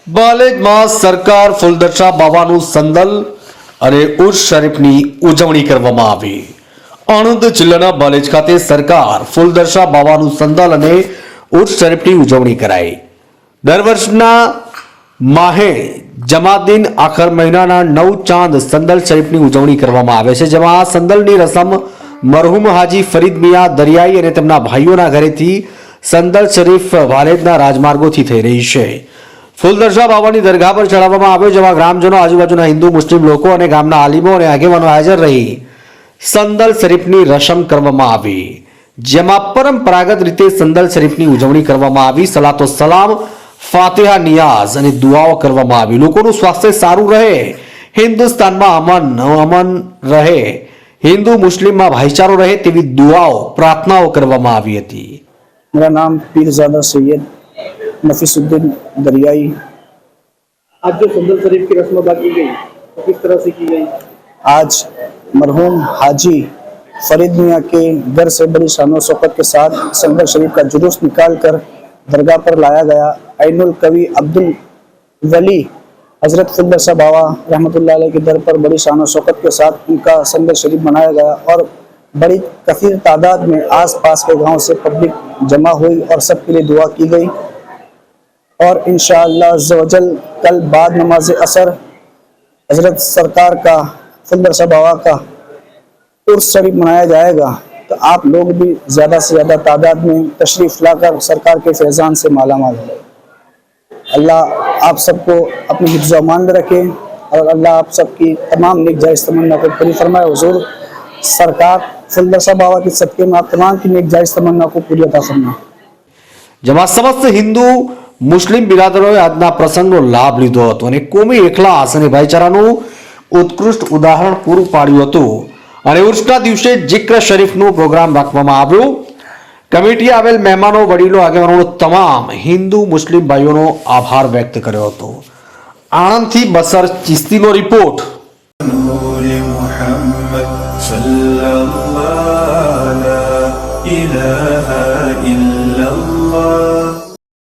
બાલેજમાં સરકાર ફૂલદર્શા બાવાનું સંદલ અને ઉર્સ શરીફની ઉજવણી કરવામાં આવી। આણંદ જિલ્લાના બાલેજ ખાતે સરકાર ફૂલદર્શા બાવાનું સંદલ અને ઉર્સ શરીફની ઉજવણી કરાઈ। દર વર્ષના માહે જમાદિન આખર મહિનાના 9 ચાંદ સંદલ શરીફની ઉજવણી કરવામાં આવે છે, જેમાં આ સંદલની રસમ મરહુમ હાજી ફરીદ મિયા દરિયાઈ અને તેમના ભાઈઓના ઘરેથી સંદલ શરીફ બાલેજના રાજમાર્ગોથી થઈ રહી છે। ફૂલદર્શા બાવાની દરગાહ પર ચડાવવામાં આવ્યો, જેમાં ગ્રામજનો, આજુબાજુના હિન્દુ મુસ્લિમ લોકો અને ગામના આલિમો અને આગેવાનો હાજર રહી સંદલ શરીફની રસમ કરવામાં આવી, જેમાં પરંપરાગત રીતે સંદલ શરીફની ઉજવણી કરવામાં આવી। સલાતો સલામ, ફાતિહા, નિયાઝ અને દુઆઓ કરવામાં આવી। લોકોનું સ્વાસ્થ્ય સારું રહે, હિન્દુસ્તાનમાં અમન રહે, હિન્દુ મુસ્લિમમાં ભાઈચારો રહે તેવી દુઆઓ, પ્રાર્થનાઓ કરવામાં આવી હતી। मेरा नाम पीरजादा सैयद नफीसुद्दीन दरियाई। आज जो संदल शरीफ की रस्म अदा की गई तो किस तरह से की गई? आज मरहूम हाजी फरीद मियाँ के घर से बड़ी शानो शौकत के साथ संदल शरीफ का जुलूस निकालकर दरगाह पर लाया गया। ऐनुल कवि अब्दुल वली हजरत फूलदर्शा बावा रहमतुल्लाह अलैह के दर पर बड़ी शानो शौकत के साथ उनका संदल शरीफ मनाया गया और बड़ी कसीर तादाद में आस पास के गांव से पब्लिक जमा हुई और सबके लिए दुआ की गई। और इंशाअल्लाह अज़्ज़ व जल कल बाद नमाज असर हजरत सरकार का फूलदर्शा बावा का उर्स शरीफ मनाया जाएगा, तो आप लोग भी ज़्यादा से ज़्यादा तादाद में तशरीफ़ लाकर सरकार के फैज़ान से माला माल हो। अल्लाह आप सबको अपनी हिफ्ज़ व अमान में रखे और अल्लाह आप सबकी तमाम नेक जायज़ तमन्ना को पूरी फरमाए। हुज़ूर सरकार फूलदर्शा बावा के सदक़े में आप तमाम की नेक जायज़ तमन्ना को पूरी अता फरमाए। જેમાં સમસ્ત હિન્દુ મુસ્લિમ બિરાદરોએ આજના પ્રસંગનો લાભ લીધો હતો અને કોમી એકલાસ અને ભાઈચારાનું ઉત્કૃષ્ટ ઉદાહરણ પૂરું પાડ્યું હતું અને ઉર્સના દિવસે જિક્ર શરીફનો પ્રોગ્રામ રાખવામાં આવ્યો। કમિટીએ આવેલ મહેમાનો, વડીલો, આગેવાનોનો તમામ હિન્દુ મુસ્લિમ ભાઈઓનો આભાર વ્યક્ત કર્યો હતો। આણંદથી બસર ચિસ્તીનો રિપોર્ટ। إله إلا الله